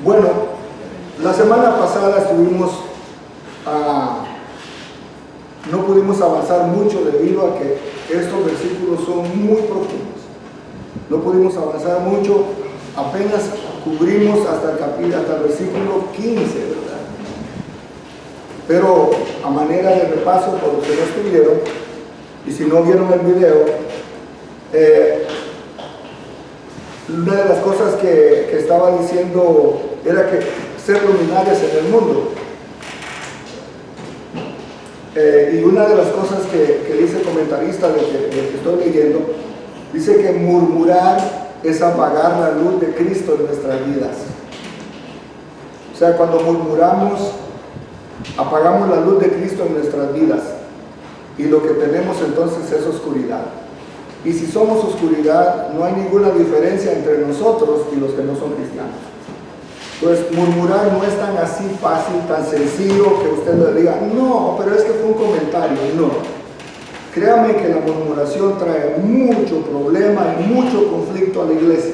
Bueno, la semana pasada no pudimos avanzar mucho debido a que estos versículos son muy profundos. No pudimos avanzar mucho, apenas cubrimos hasta el versículo 15, ¿verdad? Pero a manera de repaso, por los que no estuvieron, y si no vieron el video, una de las cosas que estaba diciendo era que ser luminarias en el mundo. Y una de las cosas que dice el comentarista de que estoy leyendo, dice que murmurar es apagar la luz de Cristo en nuestras vidas. O sea, cuando murmuramos, apagamos la luz de Cristo en nuestras vidas. Y lo que tenemos entonces es oscuridad. Y si somos oscuridad, no hay ninguna diferencia entre nosotros y los que no son cristianos. Entonces, murmurar no es tan así fácil, tan sencillo que usted le diga, no, pero es que fue un comentario. No. Créame que la murmuración trae mucho problema y mucho conflicto a la iglesia.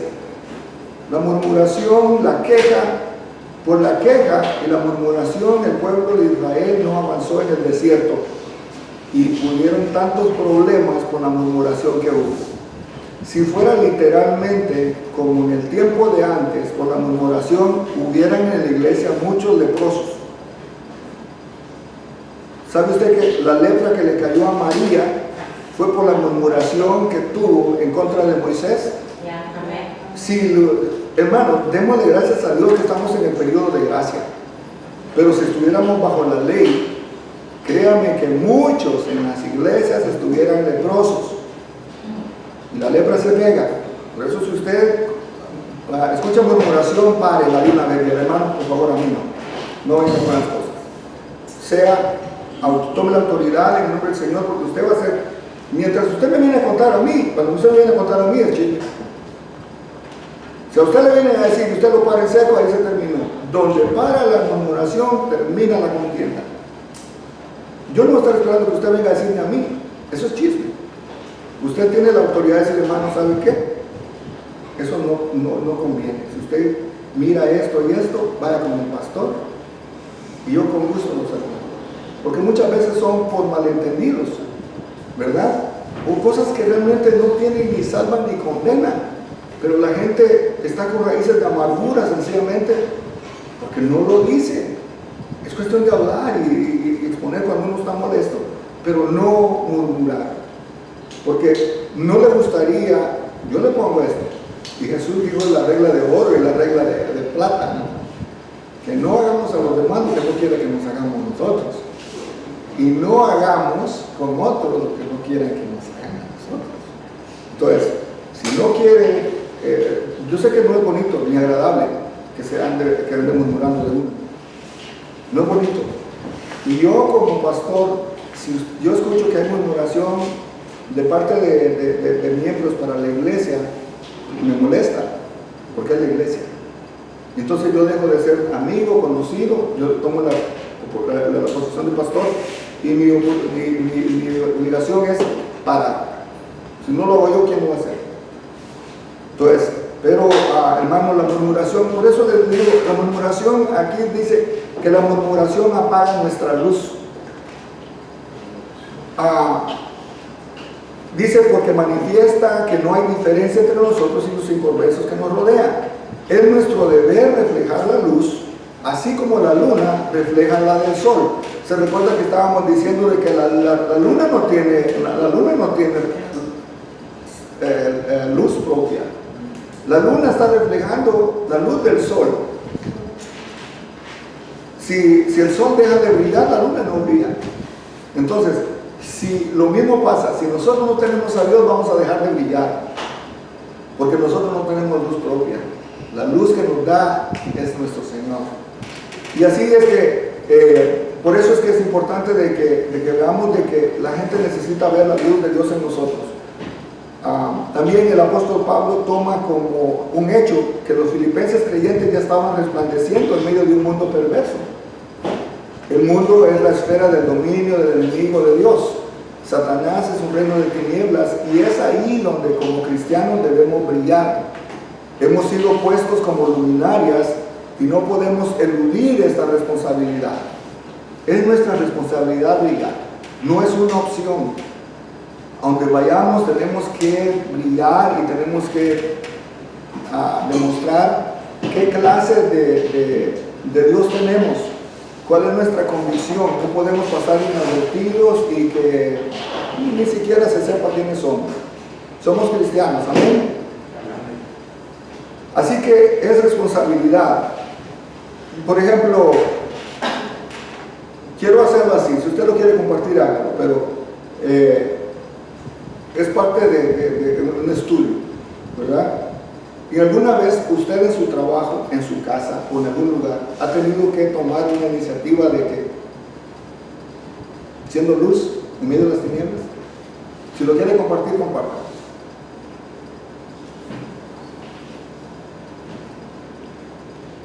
La murmuración, la queja, por la queja y la murmuración, el pueblo de Israel no avanzó en el desierto. Y hubieron tantos problemas con la murmuración que hubo. Si fuera literalmente como en el tiempo de antes, por la murmuración, hubieran en la iglesia muchos leprosos. ¿Sabe usted que la lepra que le cayó a María fue por la murmuración que tuvo en contra de Moisés? Sí, hermano, démosle gracias a Dios que estamos en el periodo de gracia. Pero si estuviéramos bajo la ley, créame que muchos en las iglesias estuvieran leprosos. Y la lepra se pega. Por eso si usted escucha murmuración, pare la de una vez, hermano, por favor, a mí no venga con las cosas. Tome la autoridad en el nombre del Señor, porque usted va a ser, mientras usted me viene a contar a mí, cuando usted me viene a contar a mí, es chisme. Si a usted le viene a decir que usted lo para en seco, ahí se terminó. Donde para la murmuración, termina la contienda. Yo no voy a estar esperando que usted venga a decirme a mí, eso es chisme. Usted tiene la autoridad de decir, hermano, ¿sabe qué? Eso no conviene. Si usted mira esto y esto, vaya con el pastor y yo con gusto los atiendo. Porque muchas veces son por malentendidos, ¿verdad? O cosas que realmente no tienen ni salvan ni condenan, pero la gente está con raíces de amargura sencillamente porque no lo dice. Es cuestión de hablar y exponer cuando uno está molesto, pero no murmurar. Porque no le gustaría, yo le pongo esto, y Jesús dijo la regla de oro y la regla de plata, ¿no? Que no hagamos a los demás lo que no quiere que nos hagamos nosotros, y no hagamos con otros lo que no quieren que nos hagan a nosotros. Entonces, si no quiere, yo sé que no es bonito ni agradable que ande murmurando de uno, no es bonito. Y yo como pastor, si yo escucho que hay murmuración de parte de miembros para la iglesia, me molesta, porque es la iglesia. Entonces yo dejo de ser amigo, conocido, yo tomo la posición de pastor y mi obligación es parar. Si no lo hago yo, ¿quién lo va a hacer? Entonces, pero hermano, la murmuración, por eso les digo, la murmuración, aquí dice que la murmuración apaga nuestra luz. Dice porque manifiesta que no hay diferencia entre nosotros y los inconversos que nos rodean. Es nuestro deber reflejar la luz, así como la luna refleja la del sol. Se recuerda que estábamos diciendo de que la luna no tiene luz propia. La luna está reflejando la luz del sol. Si el sol deja de brillar, la luna no brilla. Entonces, si lo mismo pasa, si nosotros no tenemos a Dios, vamos a dejar de brillar, porque nosotros no tenemos luz propia. La luz que nos da es nuestro Señor. Y así es que, por eso es que es importante de que veamos de que la gente necesita ver la luz de Dios en nosotros. También el apóstol Pablo toma como un hecho que los filipenses creyentes ya estaban resplandeciendo en medio de un mundo perverso. El mundo es la esfera del dominio del enemigo de Dios. Satanás es un reino de tinieblas y es ahí donde como cristianos debemos brillar. Hemos sido puestos como luminarias y no podemos eludir esta responsabilidad. Es nuestra responsabilidad brillar, no es una opción. Aunque vayamos tenemos que brillar y tenemos que demostrar qué clase de Dios tenemos, cuál es nuestra convicción. No podemos pasar inadvertidos y que ni siquiera se sepa quiénes somos. Somos cristianos, amén. Así que es responsabilidad. Por ejemplo, quiero hacerlo así, si usted lo quiere compartir, hágalo, pero es parte de un estudio, ¿verdad? ¿Y alguna vez usted en su trabajo, en su casa o en algún lugar ha tenido que tomar una iniciativa de que, siendo luz en medio de las tinieblas? Si lo quiere compartir, comparta.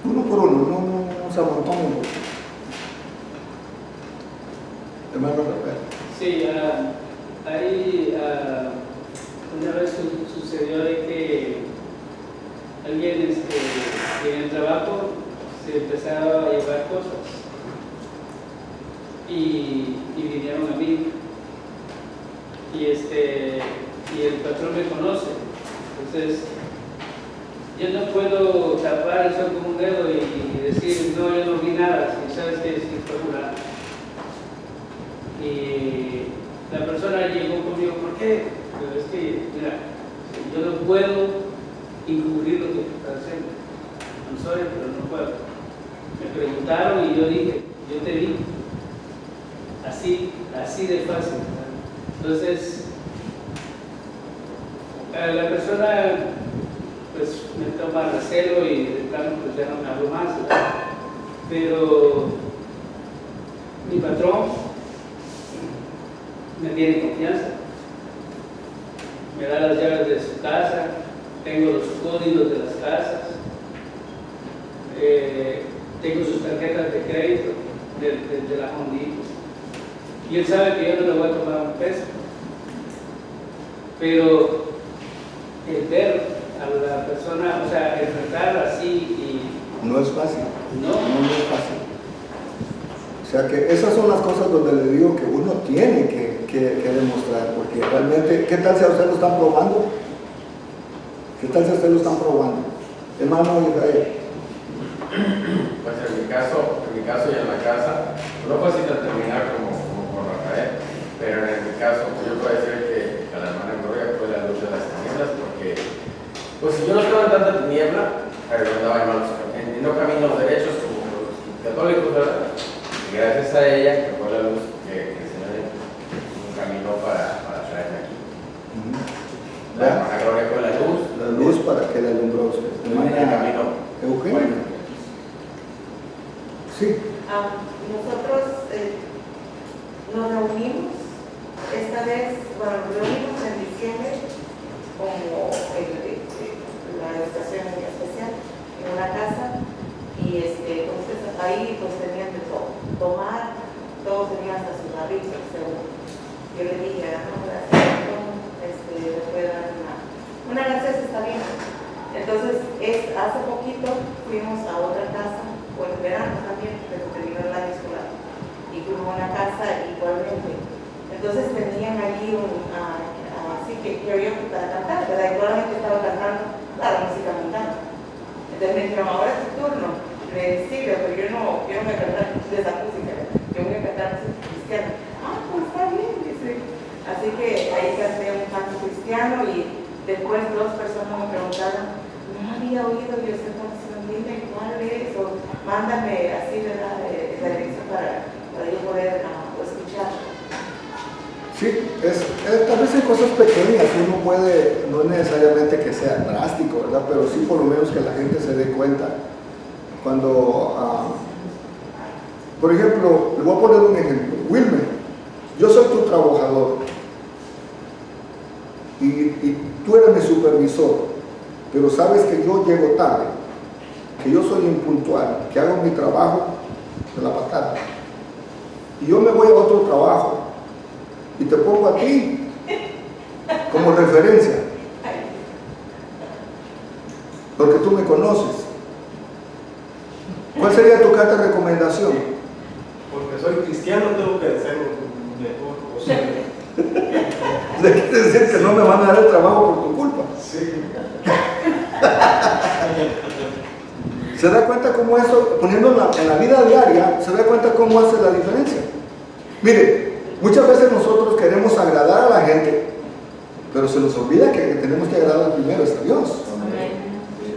Uno por uno, no se amontonen. Hermano Rafael. Sí, ahí una vez sucedió de que alguien en el trabajo se empezaba a llevar cosas y vinieron a mí y el patrón me conoce, entonces yo no puedo tapar el sol con un dedo y decir no, yo no vi nada, si sabes que es irregular. Y la persona llegó conmigo, ¿por qué? Pero es que, mira, yo no puedo encubrir lo que estás haciendo. I'm sorry, pero no puedo. Me preguntaron y yo dije, yo te vi. Así de fácil. Entonces, la persona pues me toma recelo y de plano pues ya no me hablo más, ¿verdad? Pero mi patrón me tiene confianza, me da las llaves de su casa, tengo los códigos de las casas, tengo sus tarjetas de crédito de la Home Depot, y él sabe que yo no le voy a tomar un peso, pero el ver a la persona, o sea, enfrentarla así y... No es fácil. No es fácil. O sea que esas son las cosas donde le digo que uno tiene que demostrar, porque realmente, ¿qué tal si a usted lo están probando? ¿Qué tal si a usted lo están probando? Hermano Israel. Pues en mi caso y en la casa, no fue así de terminar como con Rafael, pero en mi caso, pues yo puedo decir que a la hermana Gloria fue la luz de las tinieblas, porque pues si yo no estaba en tanta tiniebla, pero yo andaba en no caminos derechos como los católicos, ¿verdad? Y gracias a ella, que fue la luz que el Señor un camino para traerme aquí. La hermana Gloria fue la luz. La luz para que le alumbró a usted. El camino. Eugenio. Sí. Nosotros nos reunimos, esta vez, bueno, nos reunimos en diciembre como la estación especial en una casa y entonces ahí pues tenían de todo, tomar, todos tenían hasta sus barritos, según. Yo le dije, no, gracias, le puedo dar una gracias, está bien. Entonces, hace poquito fuimos a otra casa, o en verano también, pero terminó el año escolar, y fuimos a una casa igualmente. Entonces tenían allí así que karaoke para cantar, ¿verdad? Igualmente estaba cantando la música mundana. Entonces me dijeron, ahora es tu turno. Le dije, sí, pero yo no voy a cantar de esa música, yo voy a cantar música cristiana. Pues está bien, dice. Así que ahí canté un canto cristiano y después dos personas me preguntaron, no había oído yo esa canción, dime cuál es, o mándame así, ¿verdad? La dirección para yo poder escuchar. Sí, tal vez hay cosas pequeñas que uno puede, no es necesariamente que sea drástico, ¿verdad? Pero sí por lo menos que la gente se dé cuenta. Cuando, por ejemplo, le voy a poner un ejemplo. Wilmer, yo soy tu trabajador y tú eres mi supervisor, pero sabes que yo llego tarde, que yo soy impuntual, que hago mi trabajo de la patada. Y yo me voy a otro trabajo y te pongo a ti como referencia. porque tú me conoces. ¿Cuál sería tu carta de recomendación? Porque soy cristiano, tengo que hacer lo mejor posible. Le quiere decir que no me van a dar el trabajo por tu culpa. Sí. ¿Se da cuenta cómo eso, poniéndolo en la vida diaria, se da cuenta cómo hace la diferencia? Mire, muchas veces nosotros queremos agradar a la gente, pero se nos olvida que tenemos que agradar primero a Dios.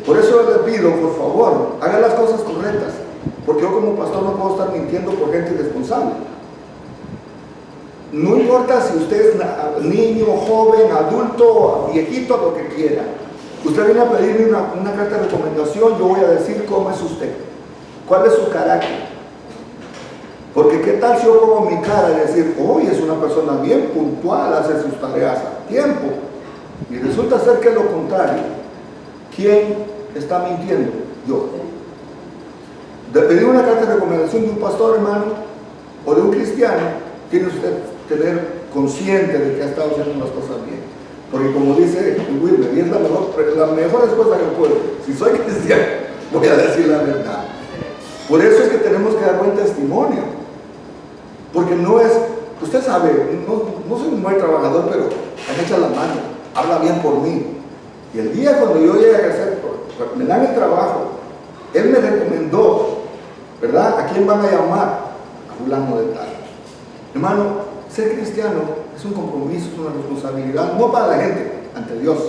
Por eso le pido, por favor, haga las cosas correctas, porque yo como pastor no puedo estar mintiendo por gente irresponsable. No importa si usted es niño, joven, adulto, viejito, lo que quiera. Usted viene a pedirme una carta de recomendación, yo voy a decir cómo es usted, cuál es su carácter. Porque qué tal si yo pongo mi cara y decir, hoy es una persona bien puntual, hace sus tareas a tiempo, y resulta ser que es lo contrario. ¿Quién está mintiendo? Yo. De pedir una carta de recomendación de un pastor, hermano, o de un cristiano, tiene usted que tener consciente de que ha estado haciendo las cosas bien. Porque como dice Wilmer, y es la mejor respuesta que puedo, si soy cristiano, voy a decir la verdad. Por eso es que tenemos que dar buen testimonio. Porque no es, usted sabe, no soy un buen trabajador, pero me echa la mano, habla bien por mí. Y el día cuando yo llegue a hacer, me dan el trabajo, él me recomendó, ¿verdad? ¿A quién van a llamar? A fulano de tal. Hermano, ser cristiano es un compromiso, es una responsabilidad, no para la gente, ante Dios.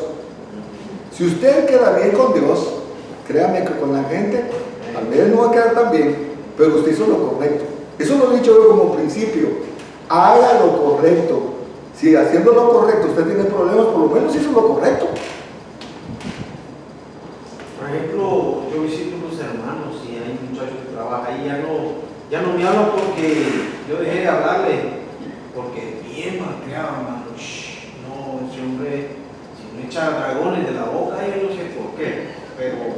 Si usted queda bien con Dios, créame que con la gente, tal vez no va a quedar tan bien, pero usted hizo lo correcto. Eso lo he dicho yo como principio. Haga lo correcto. Si haciendo lo correcto usted tiene problemas, por lo menos hizo lo correcto. Por ejemplo, yo visito unos hermanos y hay un muchacho que trabaja ahí, ya no me habla porque yo dejé de hablarle, porque bien malcriado, hermano. No, ese hombre, si me echa dragones de la boca, yo no sé por qué, pero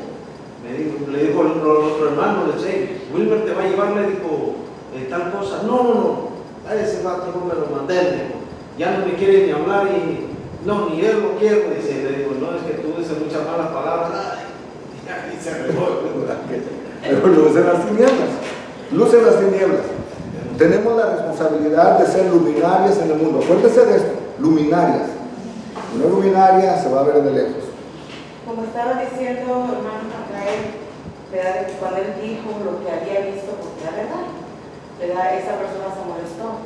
le dijo el otro hermano, le dice, Wilmer te va a llevar, le dijo, tal cosa. No, a ese vato no me lo mandé, le dijo, ya no me quiere ni hablar y no, ni él lo quiero, dice, le digo, no, es que tú dices muchas malas palabras, y se arregló. Pero lucen las tinieblas, lucen las tinieblas. Tenemos la responsabilidad de ser luminarias en el mundo. Acuérdese de esto, luminarias. Una luminaria se va a ver de lejos. Como estaba diciendo hermano Rafael, ¿verdad? Cuando él dijo lo que había visto, porque era verdad, esa persona se molestó.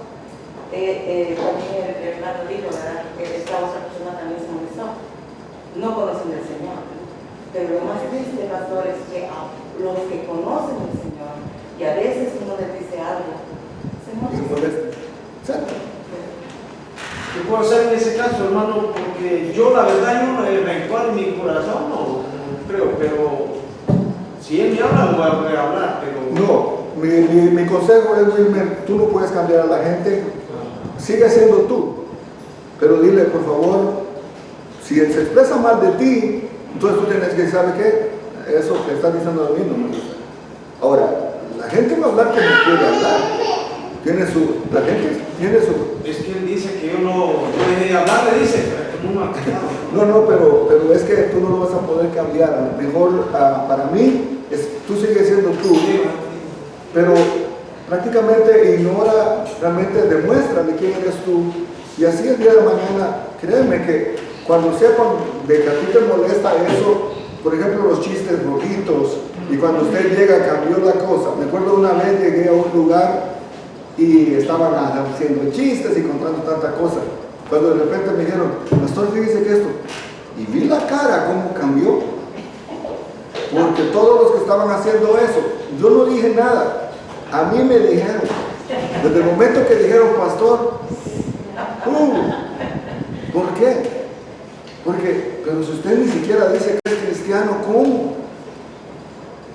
También el hermano dijo, ¿verdad? Esta otra persona también se molestó. No conocen al Señor. Pero lo más triste, pastor, es que a los que conocen al Señor, y a veces uno les dice algo, se molestan. Exacto. ¿Qué puedo hacer en ese caso, hermano? Porque yo, la verdad, yo eventual en mi corazón no creo, pero si él me habla, no voy a poder hablar, pero... No, mi consejo es, Wilmer, tú no puedes cambiar a la gente, sigue siendo tú, pero dile, por favor, si él se expresa mal de ti, entonces tú tienes que decir, ¿sabe qué? Eso que está diciendo a mí no me gusta. Ahora, la gente va a hablar como quiere hablar. La gente tiene su... Es que él dice que yo dejé de hablar, le dice, pero no me ha callado. No, pero es que tú no lo vas a poder cambiar. Mejor para mí, tú sigues siendo tú. Pero prácticamente ignora, realmente demuéstrale quién eres tú. Y así el día de mañana, créeme que cuando sepan de que a ti te molesta eso, por ejemplo los chistes rojitos, y cuando usted llega cambió la cosa. Me acuerdo una vez llegué a un lugar y estaban haciendo chistes y contando tanta cosa. Cuando de repente me dijeron, pastor, fíjese que esto, y vi la cara cómo cambió, porque todos los que estaban haciendo eso, yo no dije nada, a mí me dijeron, desde el momento que dijeron, pastor, ¿por qué? Porque, pero si usted ni siquiera dice que es cristiano, ¿cómo?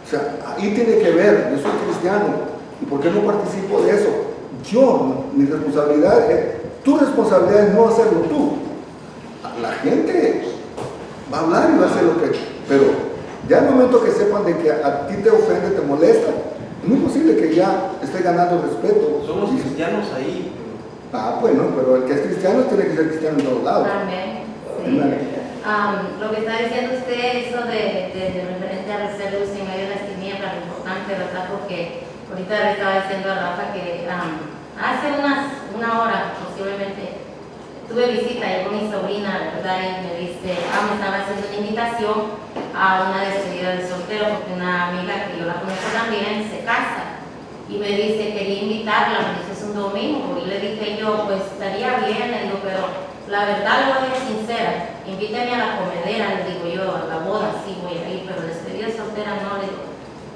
O sea, ahí tiene que ver, yo soy cristiano, ¿y por qué no participo de eso? Mi responsabilidad tu responsabilidad es no hacerlo tú. La gente va a hablar y va a hacer lo que... Pero ya el momento que sepan de que a ti te ofende, te molesta, es muy posible que ya esté ganando respeto. Somos cristianos ahí. Bueno, pero el que es cristiano tiene que ser cristiano en todos lados. Amén. Sí. Lo que está diciendo usted, eso de referente al ser luz en medio de las tinieblas, lo importante, ¿verdad? Porque ahorita le estaba diciendo a Rafa que hace una hora posiblemente tuve visita, llegó mi sobrina, ¿verdad? Y me dice, me estaba haciendo una invitación a una despedida de soltero porque una amiga que yo la conozco también se casa. Y me dice, quería invitarla, me dice, es un domingo. Y le dije yo, pues estaría bien, le digo, pero la verdad le voy a ser sincera, invítame a la comedera, le digo yo, a la boda sí voy a ir, pero despedida de soltera no, le digo.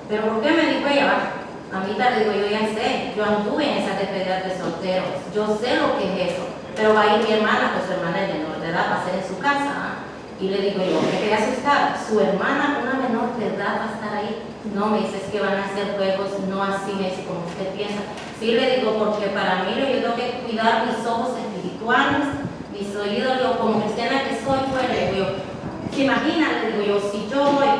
Pero ¿por qué? Me dijo ella, mamita, le digo, yo ya sé, yo anduve en esas despedidas de solteros, yo sé lo que es eso, pero va a ir mi hermana, pues su hermana es menor de edad, va a ser en su casa. Y le digo yo, ¿qué quería asustar? Su hermana, una menor de edad, va a estar ahí. No, me dice, es que van a hacer juegos, no así, me dice, como usted piensa. Sí, le digo, porque para mí yo tengo que cuidar mis ojos espirituales, mis oídos, yo como cristiana que soy, pues le digo yo, ¿se imagina? Le digo yo, si yo voy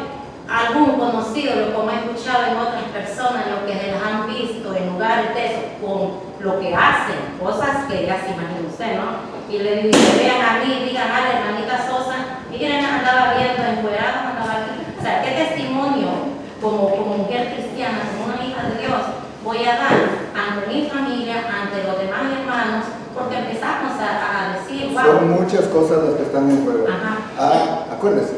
a algún conocido, lo como he escuchado en otras personas, lo que les han visto en lugares de eso, con lo que hacen, cosas que ya se imagina usted, ¿no? Y le digo, vean a mí, digan a la hermanita Sosa, miren, andaba viendo encuerada, andaba aquí. O sea, ¿qué testimonio como mujer cristiana, como una hija de Dios, voy a dar ante mi familia, ante los demás hermanos? Porque empezamos a decir, wow. Son muchas cosas las que están en juego. Acuérdense,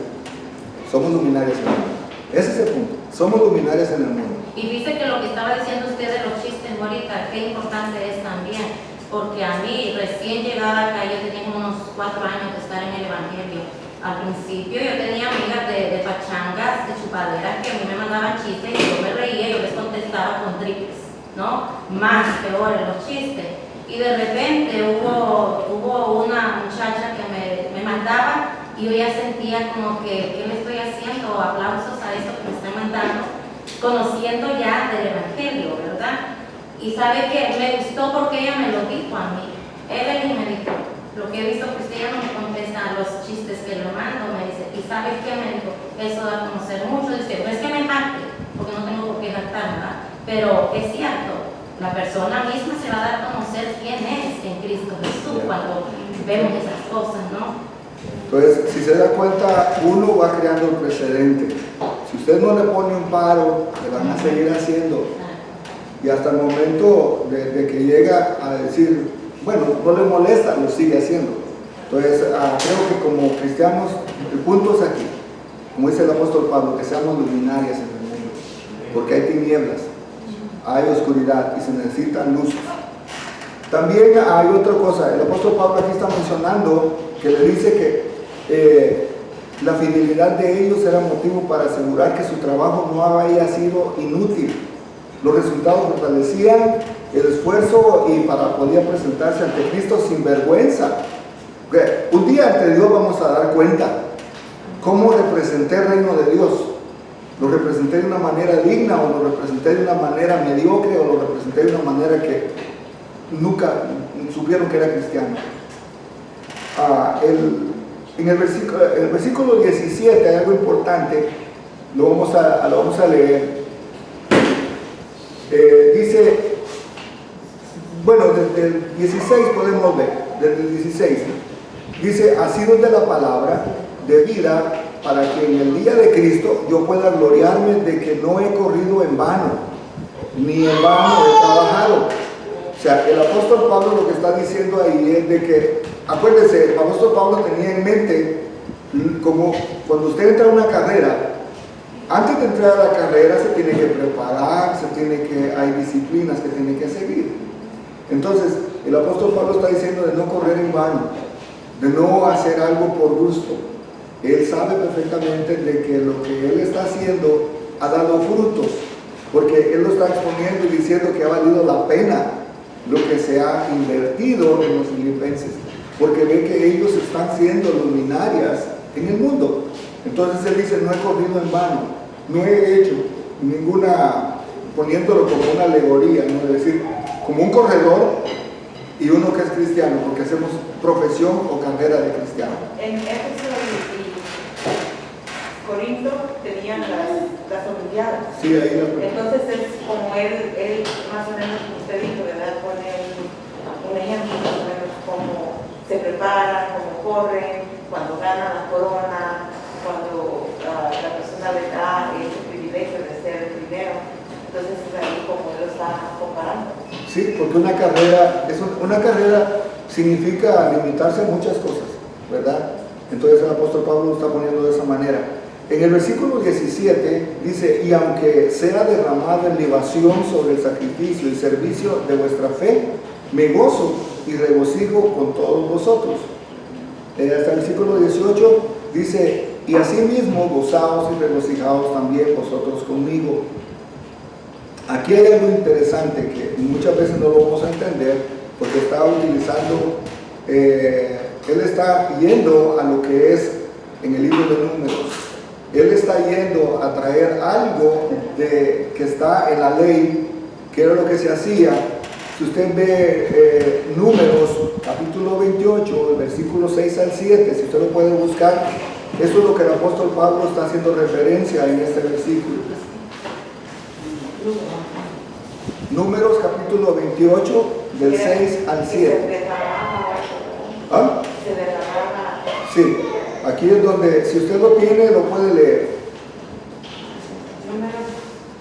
somos luminarias en el mundo. Ese es el punto. Somos luminarias en el mundo. Y dice que lo que estaba diciendo usted de los chistes ahorita, qué importante es también. Porque a mí, recién llegada acá, yo tenía unos 4 años de estar en el Evangelio. Al principio yo tenía amigas de pachangas, de chupaderas, que a mí me mandaban chistes y yo me reía y yo les contestaba con triples, ¿no? Más peores los chistes. Y de repente hubo una muchacha que me mandaba y yo ya sentía como que, ¿qué le estoy haciendo? Aplausos a eso que me están mandando, conociendo ya del Evangelio, ¿verdad? Y sabe que me gustó porque ella me lo dijo a mí. Evelyn me dijo, lo que he visto que usted ya no me contesta los chistes que le mando, me dice, y ¿sabe qué? Me dijo, eso da a conocer mucho de usted. No es que me jacte, porque no tengo por qué jactar, ¿verdad? Pero es cierto, la persona misma se va a dar a conocer quién es en Cristo Jesús cuando vemos esas cosas, ¿no? Entonces, si se da cuenta, uno va creando el precedente. Si usted no le pone un paro, le van a seguir haciendo. Y hasta el momento de que llega a decir, bueno, no le molesta, lo sigue haciendo. Entonces, creo que como cristianos, el punto es aquí, como dice el apóstol Pablo, que seamos luminarias en el mundo, porque hay tinieblas, hay oscuridad y se necesitan luces. También hay otra cosa, el apóstol Pablo aquí está mencionando que le dice que la fidelidad de ellos era motivo para asegurar que su trabajo no había sido inútil. Los resultados fortalecían el esfuerzo y para poder presentarse ante Cristo sin vergüenza. Un día ante Dios vamos a dar cuenta cómo representé el reino de Dios. ¿Lo representé de una manera digna o lo representé de una manera mediocre o lo representé de una manera que nunca supieron que era cristiano? En el versículo 17 hay algo importante, lo vamos a leer. Dice, bueno, desde el 16 podemos ver, desde el 16, dice, así de la palabra de vida, para que en el día de Cristo yo pueda gloriarme de que no he corrido en vano, ni en vano he trabajado. O sea, el apóstol Pablo lo que está diciendo ahí es de que, acuérdense, el apóstol Pablo tenía en mente, como cuando usted entra a una carrera, antes de entrar a la carrera se tiene que preparar, hay disciplinas que tiene que seguir. Entonces, el apóstol Pablo está diciendo de no correr en vano, de no hacer algo por gusto. Él sabe perfectamente de que lo que él está haciendo ha dado frutos, porque él lo está exponiendo y diciendo que ha valido la pena lo que se ha invertido en los filipenses, porque ve que ellos están siendo luminarias en el mundo. Entonces él dice, no he corrido en vano, no he hecho ninguna, poniéndolo como una alegoría, ¿no? Es decir, como un corredor y uno que es cristiano, porque hacemos profesión o carrera de cristiano. En Éfeso y Corinto tenían las olimpiadas. Sí, ahí la... Entonces es como él más o menos, como usted dijo, ¿verdad? Pone un ejemplo más o menos cómo se preparan, cómo corren, cuando gana la corona, cuando la persona le da ese privilegio de ser el primero. Entonces es ahí como lo está comparando. Sí, porque una carrera significa limitarse a muchas cosas, ¿verdad? Entonces el apóstol Pablo lo está poniendo de esa manera. En el versículo 17 dice, y aunque sea derramada en libación sobre el sacrificio y servicio de vuestra fe, me gozo y regocijo con todos vosotros. Hasta el versículo 18 dice, y asimismo gozaos y regocijaos también vosotros conmigo. Aquí hay algo interesante que muchas veces no lo vamos a entender, porque está utilizando, él está yendo a lo que es en el libro de Números. Él está yendo a traer algo que está en la ley, que era lo que se hacía. Si usted ve Números, capítulo 28, el versículo 6 al 7, si usted lo puede buscar, eso es lo que el apóstol Pablo está haciendo referencia en este versículo. Números, capítulo 28, del 6 al 7. ¿Ah? Sí, aquí es donde, si usted lo tiene, lo puede leer.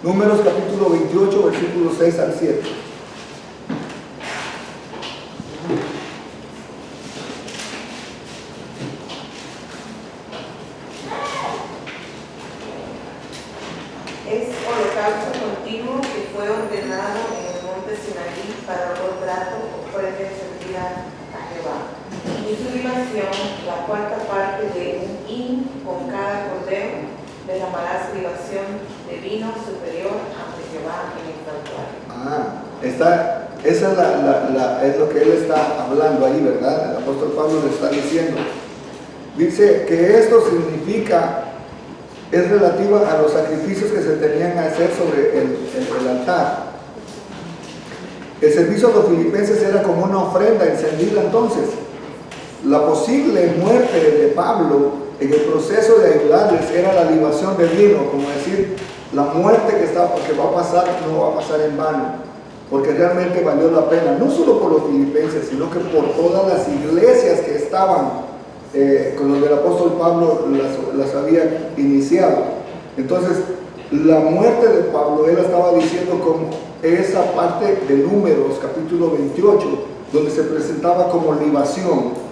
Números capítulo 28, versículos 6 al 7. Es holocausto continuo que fue ordenado en el monte Sinaí para olor grato, ofrenda encendida a Jehová. Y su libación, la cuarta parte de un hin con cada cordero, derramarás libación de vino superior ante Jehová en el santuario. Esa es lo que él está hablando ahí, ¿verdad? El apóstol Pablo le está diciendo. Dice que esto significa, es relativa a los sacrificios que se tenían que hacer sobre el altar. El servicio a los filipenses era como una ofrenda encendida. Entonces, la posible muerte de Pablo en el proceso de ayudarles era la libación de vino, como decir, la muerte que va a pasar no va a pasar en vano, porque realmente valió la pena, no solo por los filipenses, sino que por todas las iglesias que estaban con los del apóstol Pablo las había iniciado. Entonces, la muerte de Pablo, él estaba diciendo como esa parte de Números, capítulo 28, donde se presentaba como libación.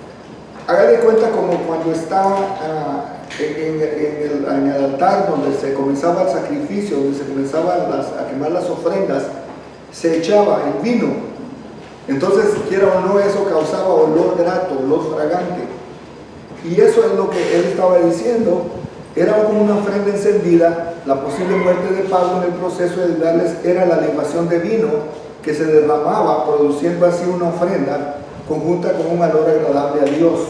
Haga de cuenta como cuando estaba en el altar donde se comenzaba el sacrificio, donde se comenzaban a quemar las ofrendas, se echaba el vino. Entonces, quiera o no, eso causaba olor grato, olor fragante. Y eso es lo que él estaba diciendo. Era como una ofrenda encendida. La posible muerte de Pablo en el proceso de darles era la libación de vino que se derramaba, produciendo así una ofrenda conjunta con un olor agradable a Dios.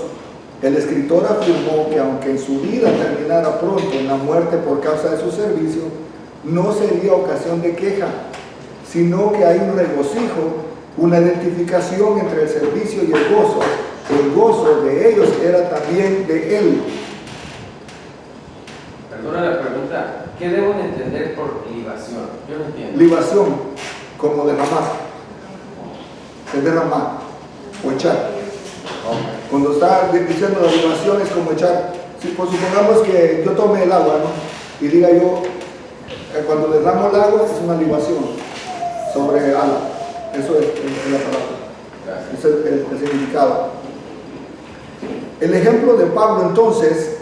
El escritor afirmó que aunque en su vida terminara pronto en la muerte por causa de su servicio, no sería ocasión de queja, sino que hay un regocijo, una identificación entre el servicio y el gozo. El gozo de ellos era también de él. Perdona la pregunta, ¿qué debo de entender por libación? Yo no entiendo. Libación, como derramar. Es derramar o echar. Cuando está diciendo la libación es como echar. Si pues supongamos que yo tome el agua, ¿no? Y diga yo, cuando derramo el agua es una libación sobre algo. Eso es la palabra. Ese es el significado. El ejemplo de Pablo entonces,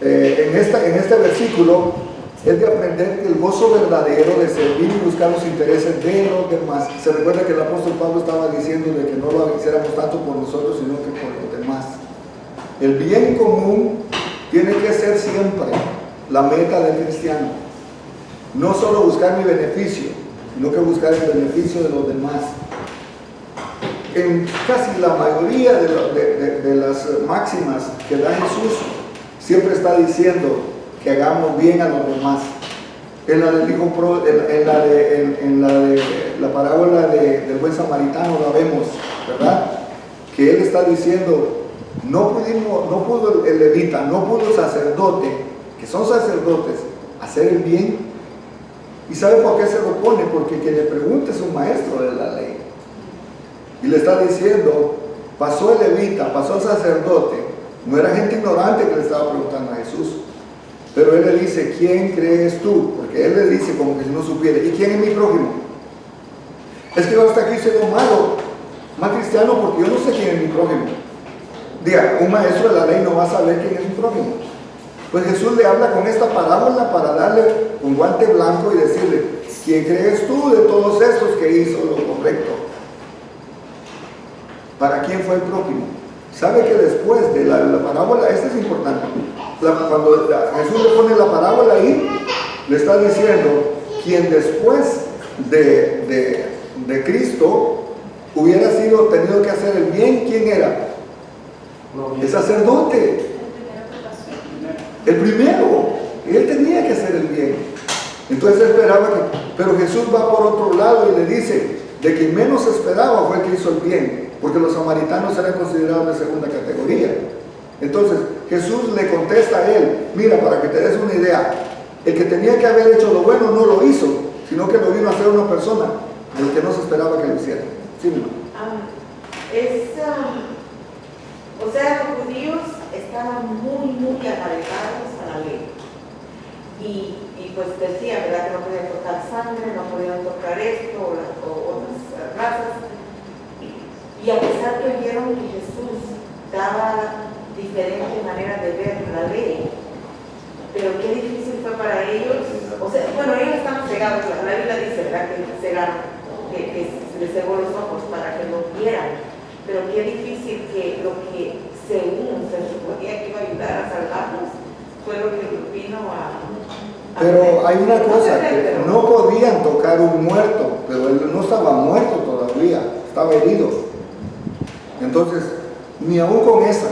en este versículo, es de aprender que el gozo verdadero de servir y buscar los intereses de los demás. Se recuerda que el apóstol Pablo estaba diciendo de que no lo hiciéramos tanto por nosotros, sino que por los demás. El bien común tiene que ser siempre la meta del cristiano. No solo buscar mi beneficio, sino que buscar el beneficio de los demás. En casi la mayoría de las máximas que da Jesús, siempre está diciendo que hagamos bien a los demás. En la parábola del buen samaritano la vemos, ¿verdad? Que él está diciendo, no pudo el levita, no pudo el sacerdote, que son sacerdotes, hacer el bien. ¿Y sabe por qué se lo pone? Porque quien le pregunta es un maestro de la ley. Y le está diciendo, pasó el levita, pasó el sacerdote, No era gente ignorante que le estaba preguntando a Jesús. Pero él le dice, ¿quién crees tú? Porque él le dice como que si no supiera, ¿y quién es mi prójimo? Es que yo hasta aquí siendo malo, más cristiano, porque yo no sé quién es mi prójimo. Diga, un maestro de la ley no va a saber quién es mi prójimo. Pues Jesús le habla con esta parábola para darle un guante blanco y decirle, ¿quién crees tú de todos estos que hizo lo correcto? ¿Para quién fue el prójimo? ¿Sabe que después de la parábola, esto es importante, cuando Jesús le pone la parábola ahí, le está diciendo, quien después de Cristo hubiera tenido que hacer el bien, ¿quién era? El sacerdote. El primero. Él tenía que hacer el bien. Entonces él esperaba que, pero Jesús va por otro lado y le dice, de quien menos esperaba fue el que hizo el bien, porque los samaritanos eran considerados de segunda categoría. Entonces Jesús le contesta a él, mira, para que te des una idea, el que tenía que haber hecho lo bueno no lo hizo, sino que lo vino a hacer una persona del que no se esperaba que lo hiciera. Sí, o sea, los judíos estaban muy aparejados a la ley. Y pues decían, ¿verdad?, que no podían tocar sangre, no podían tocar esto o otras razas. Y a pesar que oyeron que Jesús daba diferente manera de ver la ley, pero qué difícil fue para ellos. O sea, bueno, ellos estaban cegados, la Biblia dice, ¿verdad?, que cegaron, que les cegó los ojos para que no vieran. Pero qué difícil que lo que según se suponía que iba a ayudar a salvarlos fue lo que vino a... Pero hay una cosa, que no podían tocar un muerto, pero él no estaba muerto todavía, estaba herido. Entonces, ni aún con esa,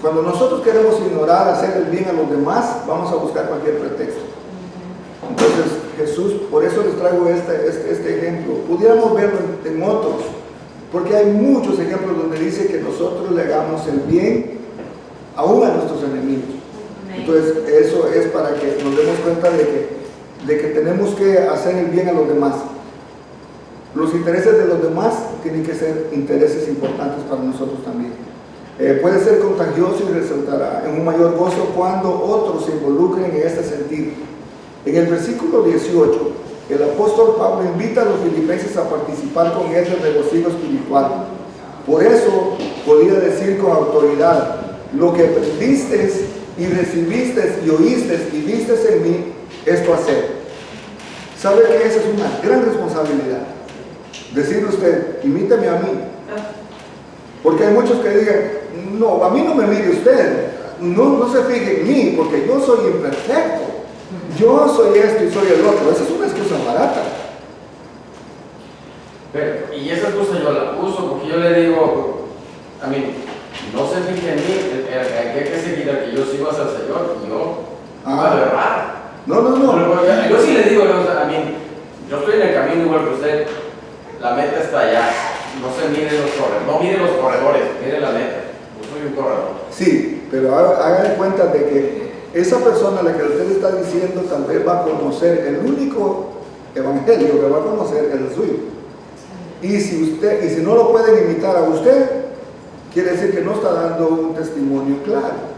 cuando nosotros queremos ignorar, hacer el bien a los demás, vamos a buscar cualquier pretexto. Entonces, Jesús, por eso les traigo este ejemplo. Pudiéramos verlo en otros, porque hay muchos ejemplos donde dice que nosotros le hagamos el bien aún a nuestros enemigos. Entonces, eso es para que nos demos cuenta de que tenemos que hacer el bien a los demás. Los intereses de los demás tienen que ser intereses importantes para nosotros también. Puede ser contagioso y resultará en un mayor gozo cuando otros se involucren en este sentido. En el versículo 18, el apóstol Pablo invita a los filipenses a participar con él del regocijo espiritual. Por eso podía decir con autoridad, lo que aprendiste y recibiste y oíste y viste en mí, esto hacer. ¿Sabe que esa es una gran responsabilidad? Decirle usted, imítame a mí. Porque hay muchos que digan, no, a mí no me mire usted, no se fije en mí, porque yo soy imperfecto. Yo soy esto y soy el otro. Esa es una excusa barata. Pero, y esa excusa yo la uso porque yo le digo, a mí, no se fije en mí, hay que seguir al que yo sigo hacia el Señor y yo va a errar. No. Yo sí le digo, a mí, yo estoy en el camino igual que usted, la meta está allá, no se mide los corredores, no mide los corredores, mide la meta. Yo soy un corredor. Sí, pero hagan cuenta de que esa persona a la que usted está diciendo tal vez va a conocer el único evangelio que va a conocer es el suyo. Y si no lo pueden imitar a usted, quiere decir que no está dando un testimonio claro.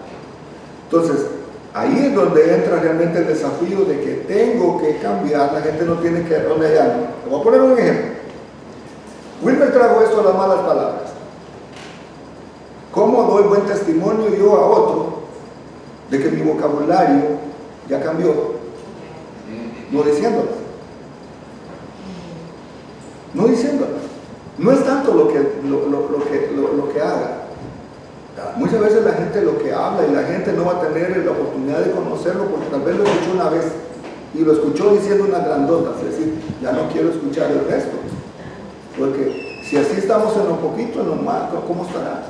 Entonces, ahí es donde entra realmente el desafío de que tengo que cambiar. La gente no tiene que... Le voy a poner un ejemplo. Wilmer trajo esto a las malas palabras. ¿Cómo doy buen testimonio yo a otro de que mi vocabulario ya cambió? No diciéndolas. No diciéndolas. No es tanto lo que haga. Muchas veces la gente lo que habla y la gente no va a tener la oportunidad de conocerlo porque tal vez lo escuchó una vez y lo escuchó diciendo una grandota, es decir, ya no quiero escuchar el resto. Porque si así estamos en lo poquito, en lo más, ¿cómo estará?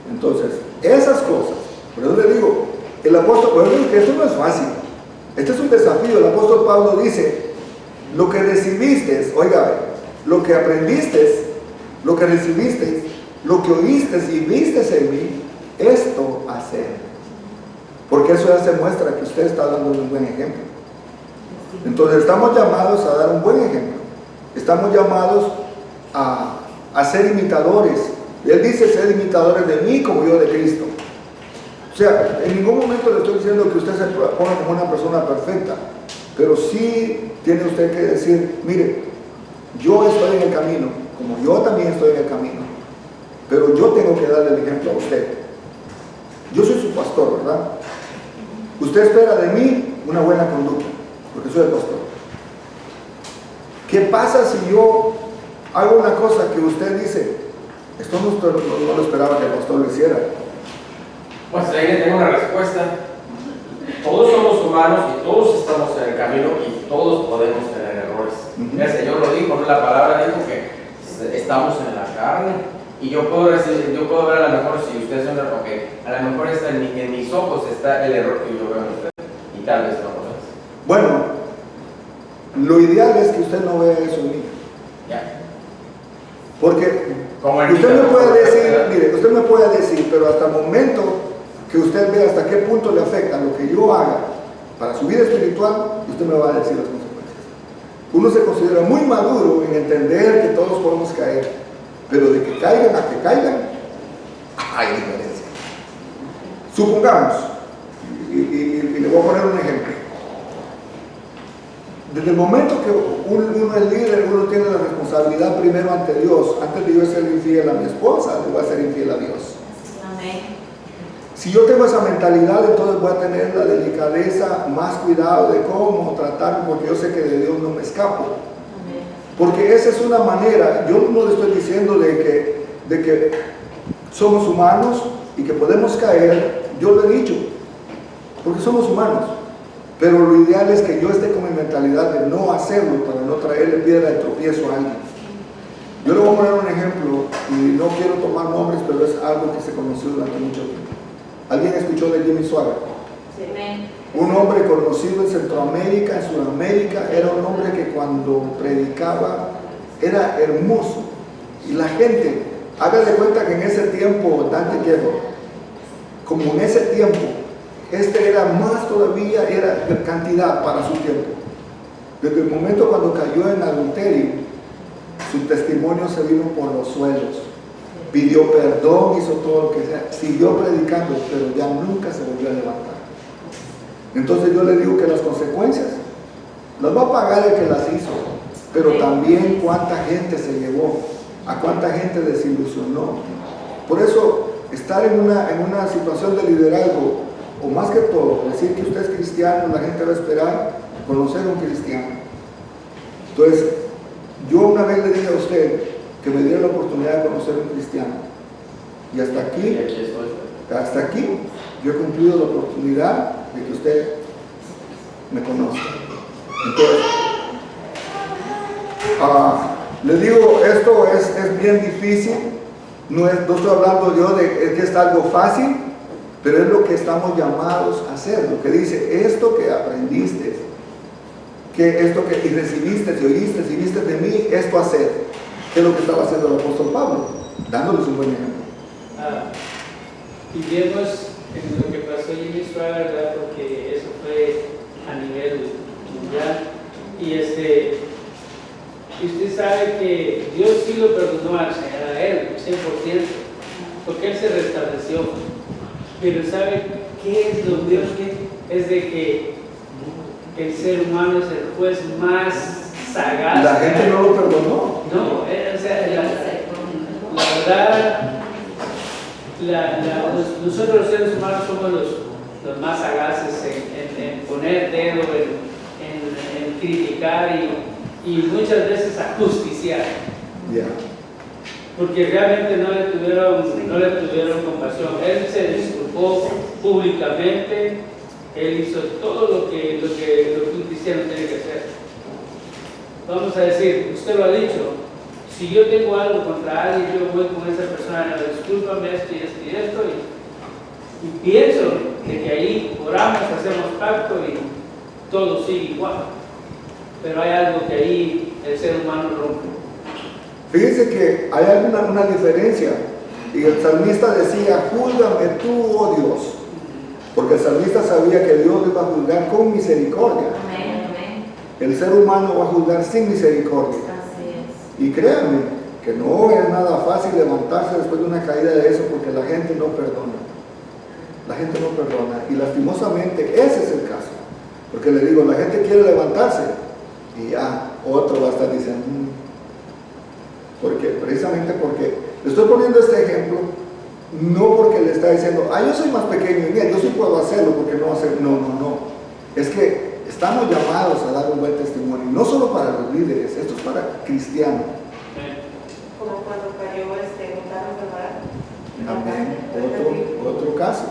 Entonces, esas cosas, por eso le digo, el apóstol, por eso digo que esto no es fácil, este es un desafío. El apóstol Pablo dice, lo que recibiste, oiga, lo que aprendiste, lo que recibiste, lo que oíste y viste en mí, esto hacer. Porque eso ya se muestra que usted está dando un buen ejemplo. Entonces estamos llamados a dar un buen ejemplo. Estamos llamados a ser imitadores. Él dice ser imitadores de mí como yo de Cristo. sea, en ningún momento le estoy diciendo que usted se ponga como una persona perfecta, pero sí tiene usted que decir, mire, yo estoy en el camino, como yo también estoy en el camino, pero yo tengo que darle el ejemplo a usted. Yo soy su pastor, ¿verdad? Usted espera de mí una buena conducta, porque soy el pastor. ¿Qué pasa si yo hago una cosa que usted dice, esto no lo esperaba que el pastor lo hiciera? Pues ahí tengo una respuesta. Todos somos humanos y todos estamos en el camino y todos podemos tener errores. El Señor lo dijo, ¿no? La palabra dijo que estamos en la carne y yo puedo ver a lo mejor si usted es un error, a lo mejor está en mis ojos está el error que yo veo en usted y tal vez no lo es. Bueno, lo ideal es que usted no vea eso en mí. Ya. Porque Como usted me puede decir, mire, usted me puede decir, pero hasta el momento que usted vea hasta qué punto le afecta lo que yo haga para su vida espiritual, usted me va a decir las consecuencias. Uno se considera muy maduro en entender que todos podemos caer, pero de que caigan a que caigan, hay diferencia. Supongamos, y le voy a poner un ejemplo. Desde el momento que uno es líder, uno tiene la responsabilidad primero ante Dios. Antes de yo ser infiel a mi esposa, le voy a ser infiel a Dios. Amén. Si yo tengo esa mentalidad, entonces voy a tener la delicadeza, más cuidado de cómo tratarme, porque yo sé que de Dios no me escapo. Amén. Porque esa es una manera, yo no le estoy diciendo de que somos humanos y que podemos caer, yo lo he dicho, porque somos humanos. Pero lo ideal es que yo esté con mi mentalidad de no hacerlo para no traerle piedra de tropiezo a alguien. Yo le voy a poner un ejemplo y no quiero tomar nombres, pero es algo que se conoció durante mucho tiempo. ¿Alguien escuchó de Jimmy Swaggart? Sí. Amén. Un hombre conocido en Centroamérica, en Sudamérica, era un hombre que cuando predicaba era hermoso. Y la gente, haga de cuenta que en ese tiempo, Dante Gebel, como en ese tiempo, era más todavía, era cantidad para su tiempo. Desde el momento cuando cayó en adulterio, su testimonio se vino por los suelos. Pidió perdón, hizo todo lo que sea, siguió predicando, pero ya nunca se volvió a levantar. Entonces yo le digo que las consecuencias las va a pagar el que las hizo, pero también cuánta gente se llevó, a cuánta gente desilusionó. Por eso, estar en una situación de liderazgo, o más que todo, decir que usted es cristiano, la gente va a esperar conocer a un cristiano. Entonces, yo una vez le dije a usted que me diera la oportunidad de conocer a un cristiano. Y hasta aquí yo he cumplido la oportunidad de que usted me conozca. Entonces, le digo, esto es bien difícil. No estoy hablando yo de que es algo fácil, pero es lo que estamos llamados a hacer. Lo que dice, esto que aprendiste, y recibiste, y oíste, y viste de mí, esto hacer. ¿Qué es lo que estaba haciendo el apóstol Pablo? Dándoles un buen ejemplo. Y vemos en lo que pasó Jimmy Swaggart, ¿verdad? Porque eso fue a nivel mundial. Y usted sabe que Dios sí lo perdonó a él, 100%, porque él se restableció. Pero ¿sabe qué es lo Dios que es de que el ser humano es el juez más sagaz? La gente no lo perdonó. No, o sea, la verdad, nosotros los seres humanos somos los más sagaces en poner dedo, en criticar y muchas veces a justiciar. Yeah. Porque realmente no le tuvieron compasión. Él se disculpó públicamente, él hizo todo lo que un cristiano tiene que hacer. Vamos a decir, usted lo ha dicho, si yo tengo algo contra alguien, yo voy con esa persona, discúlpame esto y esto, y pienso de que ahí oramos, hacemos pacto y todo sigue igual. Pero hay algo que ahí el ser humano rompe. Fíjense que hay una diferencia. Y el salmista decía, júzgame tú, oh Dios. Porque el salmista sabía que Dios lo iba a juzgar con misericordia. Amén, amén. El ser humano va a juzgar sin misericordia. Así es. Y créanme que no es nada fácil levantarse después de una caída de eso, porque la gente no perdona. la gente no perdona. Y lastimosamente ese es el caso. Porque le digo, la gente quiere levantarse y ya otro va a estar diciendo, precisamente porque le estoy poniendo este ejemplo, no porque le está diciendo, yo soy más pequeño, mira, yo sí puedo hacerlo, porque no hacer, no. Es que estamos llamados a dar un buen testimonio, no solo para los líderes, esto es para cristianos. Como cuando cayó Gonzalo Guevara. También otro caso.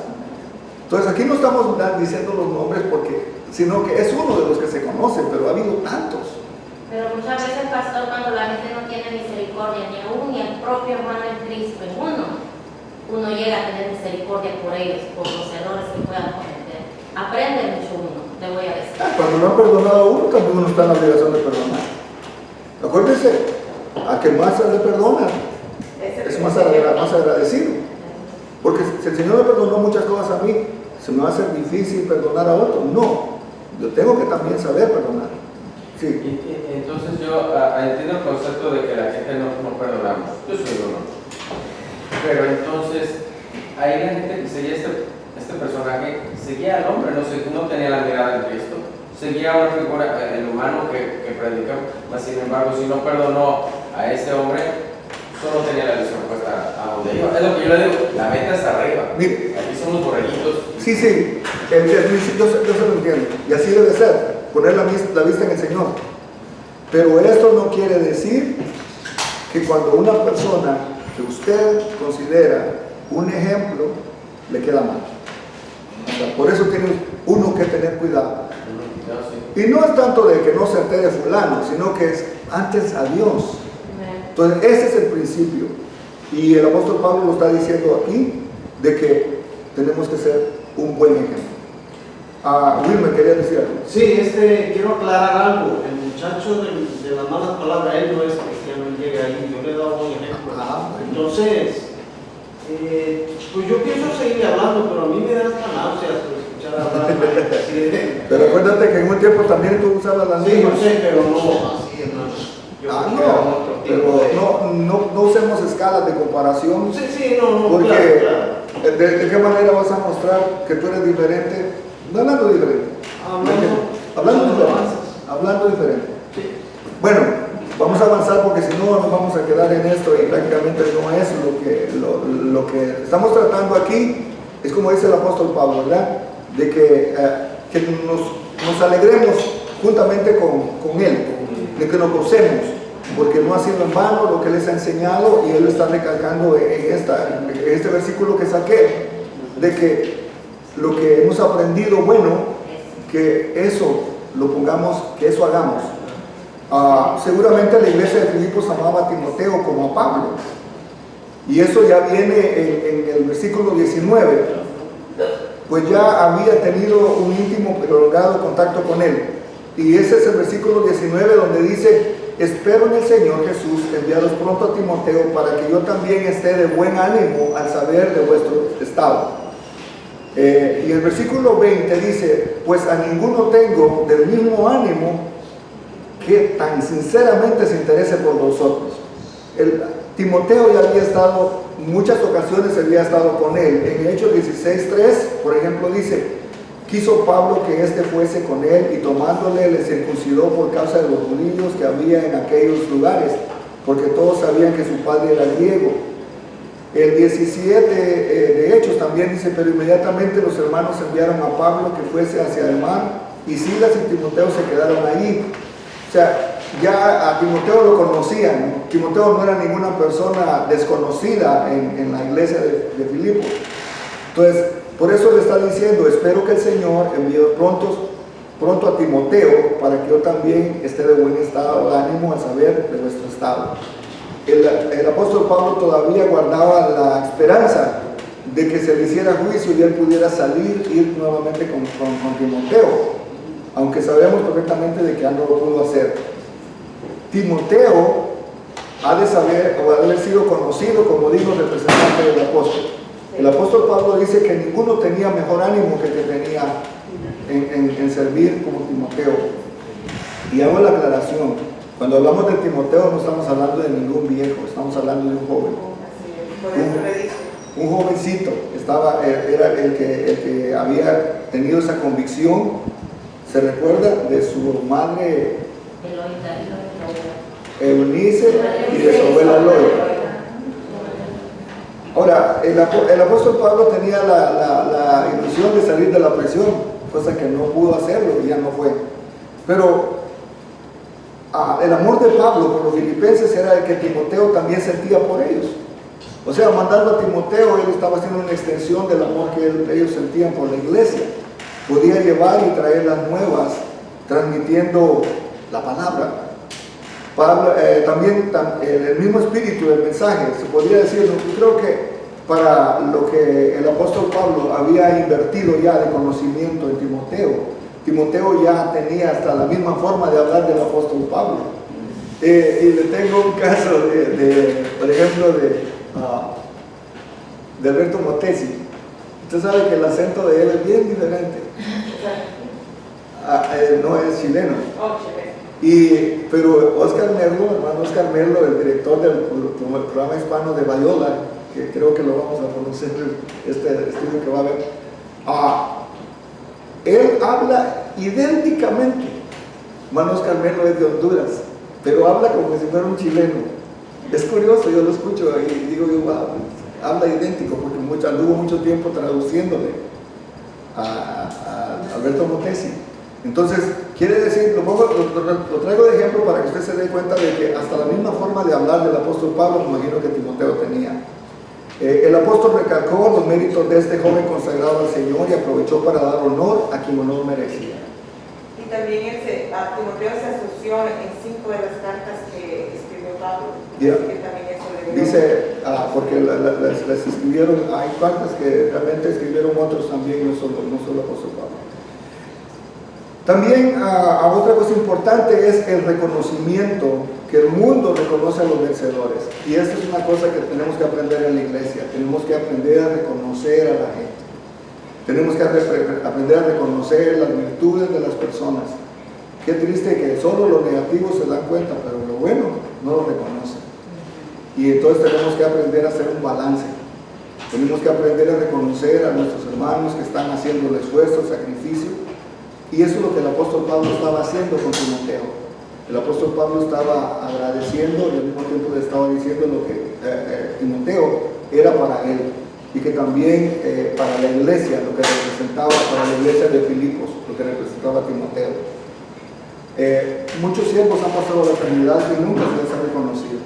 Entonces aquí no estamos diciendo los nombres sino que es uno de los que se conocen, pero ha habido tantos. Pero muchas veces, pastor, cuando la gente no tiene misericordia, ni el propio hermano en Cristo, en uno llega a tener misericordia por ellos, por los errores que puedan cometer. Aprende mucho uno, te voy a decir. Cuando no ha perdonado a uno, también uno está en la obligación de perdonar. Acuérdense, a que más se le perdona, es más agradecido. Porque si el Señor me perdonó muchas cosas a mí, ¿se me va a hacer difícil perdonar a otro? No, yo tengo que también saber perdonar. Sí. Entonces yo entiendo el concepto de que la gente no perdonamos. Yo soy uno. Pero entonces, ahí la gente que seguía este personaje, seguía al hombre, no tenía la mirada en Cristo. Seguía una figura, el humano que predica, mas sin embargo, si no perdonó a ese hombre, solo tenía la visión puesta a donde iba. Es lo que yo le digo, la meta está arriba. Mire, aquí somos borreguitos. Sí, yo se lo entiendo. Y así debe ser, poner la vista en el Señor. Pero esto no quiere decir que cuando una persona que usted considera un ejemplo, le queda mal. O sea, por eso tiene uno que tener cuidado. Y no es tanto de que no se entere fulano, sino que es antes a Dios. Entonces ese es el principio. Y el apóstol Pablo lo está diciendo aquí, de que tenemos que ser un buen ejemplo. Wilmer, quería decir algo. Sí, quiero aclarar algo. El muchacho de las malas palabras, él no es cristiano, él llega ahí, yo le he dado un ejemplo. Entonces, pues yo pienso seguir hablando, pero a mí me da hasta náuseas por escuchar hablar mal así. Pero acuérdate que en un tiempo también tú usabas las lenguas. Sí, yo sé, pero no así, hermano. Pero no usemos escalas de comparación. Sí, no, porque claro. ¿De qué manera vas a mostrar que tú eres diferente? No hablando diferente. Hablando diferente. Sí. Bueno, vamos a avanzar porque si no nos vamos a quedar en esto y prácticamente no es lo que estamos tratando aquí. Es como dice el apóstol Pablo, ¿verdad? De que nos alegremos juntamente con él, de que nos gocemos, porque no ha sido en vano lo que les ha enseñado, y él lo está recalcando en este versículo que saqué, de que lo que hemos aprendido, bueno, que eso lo pongamos, que eso hagamos. Seguramente la iglesia de Filipos amaba a Timoteo como a Pablo, y eso ya viene en el versículo 19, pues ya había tenido un íntimo prolongado contacto con él, y ese es el versículo 19 donde dice: espero en el Señor Jesús enviaros pronto a Timoteo para que yo también esté de buen ánimo al saber de vuestro estado. Y el versículo 20 dice: pues a ninguno tengo del mismo ánimo que tan sinceramente se interese por vosotros. Timoteo ya había estado, muchas ocasiones había estado con él. En Hechos 16:3, por ejemplo, dice: quiso Pablo que éste fuese con él, y tomándole le circuncidó por causa de los judíos que había en aquellos lugares, porque todos sabían que su padre era griego. El 17 de Hechos también dice: pero inmediatamente los hermanos enviaron a Pablo que fuese hacia el mar, y Silas y Timoteo se quedaron allí. O sea, ya a Timoteo lo conocían. Timoteo no era ninguna persona desconocida en la iglesia de Filipos. Entonces, por eso le está diciendo: espero que el Señor envíe pronto a Timoteo para que yo también esté de buen estado de ánimo al saber de vuestro estado. El apóstol Pablo todavía guardaba la esperanza de que se le hiciera juicio y él pudiera ir nuevamente con Timoteo, aunque sabemos perfectamente de que ya no lo pudo hacer. Timoteo ha de saber, o ha de haber sido conocido como digno representante del apóstol. El apóstol Pablo dice que ninguno tenía mejor ánimo que el que tenía en servir como Timoteo. Y hago la aclaración: cuando hablamos de Timoteo no estamos hablando de ningún viejo, estamos hablando de un joven. un jovencito, era el que había tenido esa convicción, se recuerda de su madre Eunice y de su abuela Loida. Ahora, el apóstol Pablo tenía la ilusión de salir de la prisión, cosa que no pudo hacerlo y ya no fue. Pero el amor de Pablo por los filipenses era el que Timoteo también sentía por ellos. O sea, mandando a Timoteo, él estaba haciendo una extensión del amor que ellos sentían por la iglesia. Podía llevar y traer las nuevas, transmitiendo la palabra. Pablo, también el mismo espíritu del mensaje, se podría decir, yo creo que para lo que el apóstol Pablo había invertido ya de conocimiento en Timoteo, Timoteo ya tenía hasta la misma forma de hablar del apóstol Pablo. Y le tengo un caso por ejemplo, de Alberto Motesi. Usted sabe que el acento de él es bien diferente. No es chileno. Pero Oscar Merlo, hermano Oscar Merlo, el director del programa hispano de Bayola, que creo que lo vamos a conocer este estudio que va a ver, él habla idénticamente. Hermano Oscar Merlo es de Honduras, pero habla como si fuera un chileno. Es curioso, yo lo escucho y digo, wow, habla idéntico, porque anduvo mucho tiempo traduciéndole a Alberto Motesi. Entonces, quiere decir, lo traigo de ejemplo para que usted se dé cuenta de que hasta la misma forma de hablar del apóstol Pablo, me imagino que Timoteo tenía. El apóstol recalcó los méritos de este joven consagrado al Señor y aprovechó para dar honor a quien honor merecía. Y también a Timoteo se asoció en 5 de las cartas que escribió Pablo. Yeah. Que también eso le dio. Dice, porque les escribieron, hay cartas que realmente escribieron otros también, no solo el apóstol Pablo. También otra cosa importante es el reconocimiento, que el mundo reconoce a los vencedores. Y esta es una cosa que tenemos que aprender en la iglesia. Tenemos que aprender a reconocer a la gente. Tenemos que aprender a reconocer las virtudes de las personas. Qué triste que solo los negativos se dan cuenta, pero lo bueno no lo reconocen. Y entonces tenemos que aprender a hacer un balance. Tenemos que aprender a reconocer a nuestros hermanos que están haciendo el esfuerzo, el sacrificio. Y eso es lo que el apóstol Pablo estaba haciendo con Timoteo. El apóstol Pablo estaba agradeciendo y al mismo tiempo le estaba diciendo lo que Timoteo era para él. Y que también para la iglesia, lo que representaba para la iglesia de Filipos, lo que representaba Timoteo. Muchos siervos han pasado la eternidad y nunca se les ha reconocido.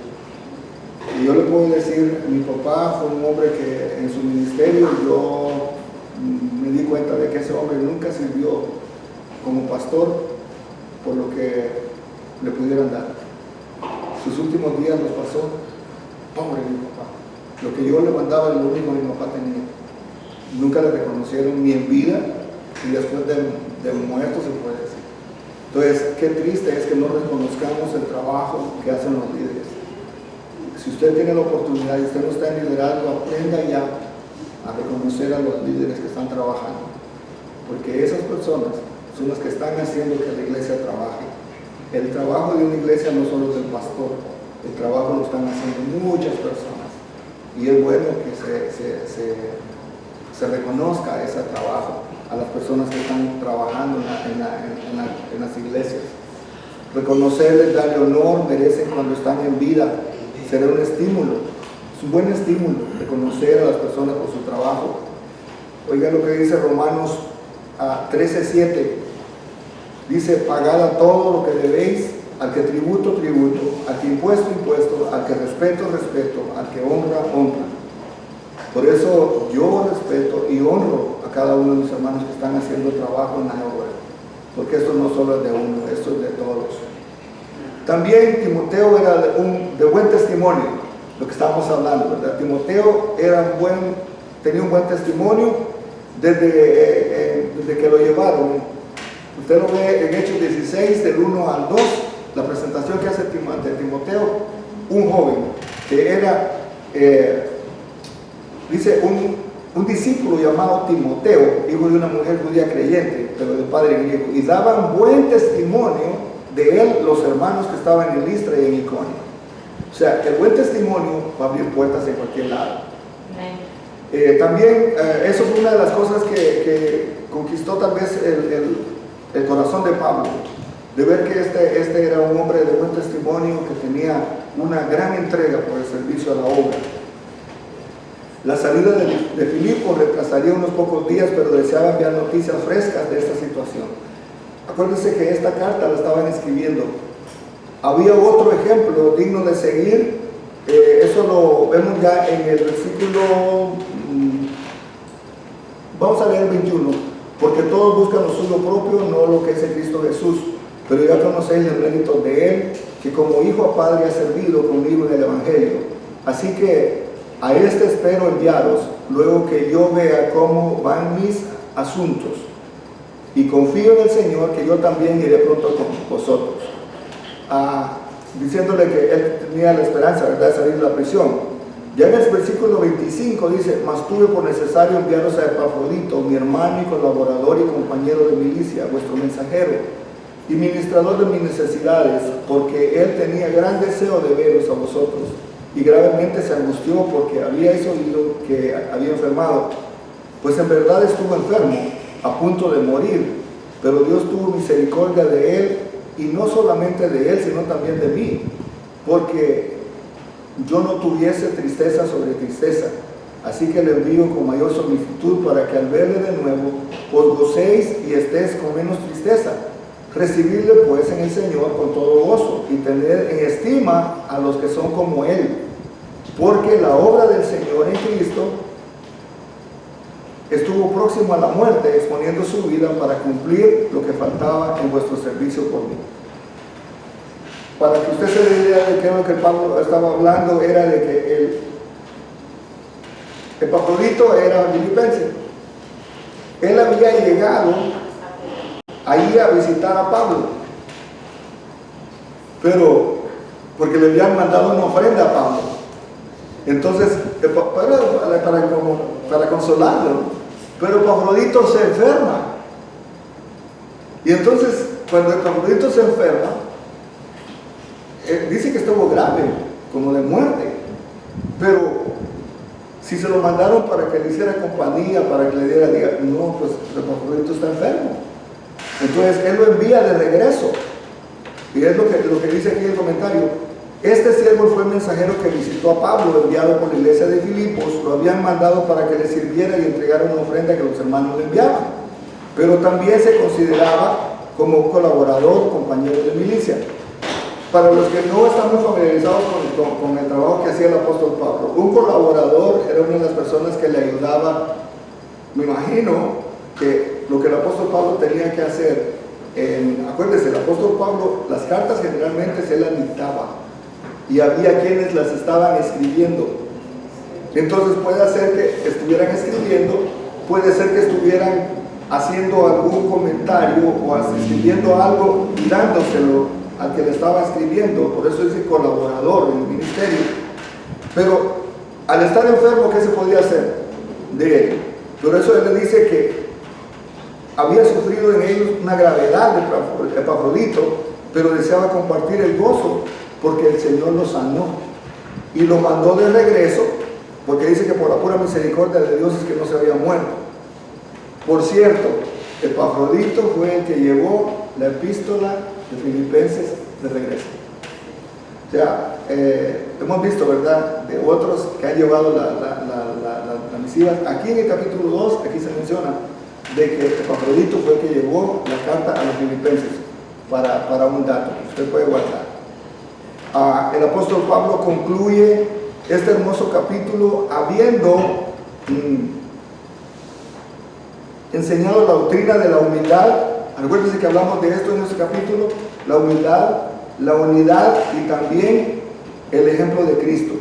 Y yo le puedo decir, mi papá fue un hombre que en su ministerio yo me di cuenta de que ese hombre nunca sirvió como pastor por lo que le pudieran dar. Sus últimos días los pasó pobre mi papá. Lo que yo le mandaba es lo único que mi papá tenía. Nunca le reconocieron ni en vida y después de muerto, se puede decir. Entonces, qué triste es que no reconozcamos el trabajo que hacen los líderes. Si usted tiene la oportunidad y usted no está en liderazgo, aprenda ya a reconocer a los líderes que están trabajando, porque esas personas son las que están haciendo que la iglesia trabaje. El trabajo de una iglesia no solo es del pastor, el trabajo lo están haciendo muchas personas. Y es bueno que se reconozca ese trabajo a las personas que están trabajando en las iglesias. Reconocerles, darle honor, merecen cuando están en vida. Será un estímulo, es un buen estímulo reconocer a las personas por su trabajo. Oiga lo que dice Romanos 13:7. Dice, pagad a todo lo que debéis, al que tributo, tributo, al que impuesto, impuesto, al que respeto, respeto, al que honra, honra. Por eso yo respeto y honro a cada uno de mis hermanos que están haciendo trabajo en la obra, porque esto no solo es de uno, esto es de todos. También Timoteo era de buen testimonio, lo que estábamos hablando, ¿verdad? Timoteo tenía un buen testimonio desde que lo llevaron. Usted lo ve en Hechos 16, del 1 al 2, la presentación que hace de Timoteo, un joven que era, dice, un discípulo llamado Timoteo, hijo de una mujer judía creyente, pero de padre griego, y daban buen testimonio de él los hermanos que estaban en Listra y en Iconio. O sea, el buen testimonio va a abrir puertas en cualquier lado. También eso fue una de las cosas que conquistó tal vez el corazón de Pablo, de ver que este era un hombre de buen testimonio, que tenía una gran entrega por el servicio a la obra. La salida de Filipo retrasaría unos pocos días, pero deseaba enviar noticias frescas de esta situación. Acuérdense que esta carta la estaban escribiendo. Había otro ejemplo digno de seguir, eso lo vemos ya en el versículo, vamos a leer el 21, porque todos buscan lo suyo propio, no lo que es el Cristo Jesús, pero ya conocéis el mérito de Él, que como hijo a padre ha servido conmigo en el Evangelio. Así que a este espero enviaros, luego que yo vea cómo van mis asuntos. Y confío en el Señor que yo también iré pronto con vosotros. Diciéndole que él tenía la esperanza, ¿verdad?, de salir de la prisión. Ya en el versículo 25 dice: mas tuve por necesario enviaros a Epafrodito, mi hermano y colaborador y compañero de milicia, vuestro mensajero y ministrador de mis necesidades, porque él tenía gran deseo de veros a vosotros, y gravemente se angustió porque habíais oído que había enfermado, pues en verdad estuvo enfermo, a punto de morir, pero Dios tuvo misericordia de él, y no solamente de él, sino también de mí, porque yo no tuviese tristeza sobre tristeza. Así que le envío con mayor solicitud, para que al verle de nuevo os gocéis y estéis con menos tristeza. Recibidle pues en el Señor con todo gozo, y tener en estima a los que son como él, porque la obra del Señor en Cristo estuvo próximo a la muerte, exponiendo su vida para cumplir lo que faltaba en vuestro servicio por mí. Para que usted se dé idea de qué es lo que Pablo estaba hablando, era de que el Epafrodito era filipense. Él había llegado ahí a visitar a Pablo, pero porque le habían mandado una ofrenda a Pablo. Entonces, para consolarlo, pero Epafrodito se enferma. Y entonces, cuando Epafrodito se enferma, dice que estuvo grave, como de muerte, pero si se lo mandaron para que le hiciera compañía, para que le diga, no, pues Epafrodito está enfermo. Entonces él lo envía de regreso, y es lo que dice aquí el comentario. Este siervo fue el mensajero que visitó a Pablo, enviado por la iglesia de Filipos. Lo habían mandado para que le sirviera y entregara una ofrenda que los hermanos le enviaban, pero también se consideraba como un colaborador, compañero de milicia. Para los que no estamos familiarizados con el trabajo que hacía el apóstol Pablo, un colaborador era una de las personas que le ayudaba. Me imagino que lo que el apóstol Pablo tenía que hacer, acuérdense, el apóstol Pablo, las cartas generalmente se las dictaba, y había quienes las estaban escribiendo. Entonces puede ser que estuvieran escribiendo, puede ser que estuvieran haciendo algún comentario o escribiendo algo y dándoselo al que le estaba escribiendo. Por eso dice colaborador en el ministerio. Pero al estar enfermo, ¿qué se podía hacer de él? Por eso él le dice que había sufrido en ellos una gravedad de Epafrodito, pero deseaba compartir el gozo porque el Señor lo sanó y lo mandó de regreso, porque dice que por la pura misericordia de Dios es que no se había muerto. Por cierto, Epafrodito fue el que llevó la epístola de Filipenses de regreso. O sea, hemos visto, ¿verdad?, de otros que han llevado la misiva. Aquí en el capítulo 2, aquí se menciona de que Epafrodito fue el que llevó la carta a los filipenses, para un dato que usted puede guardar. El apóstol Pablo concluye este hermoso capítulo habiendo enseñado la doctrina de la humildad. Acuérdense que hablamos de esto en este capítulo: la humildad, la unidad y también el ejemplo de Cristo.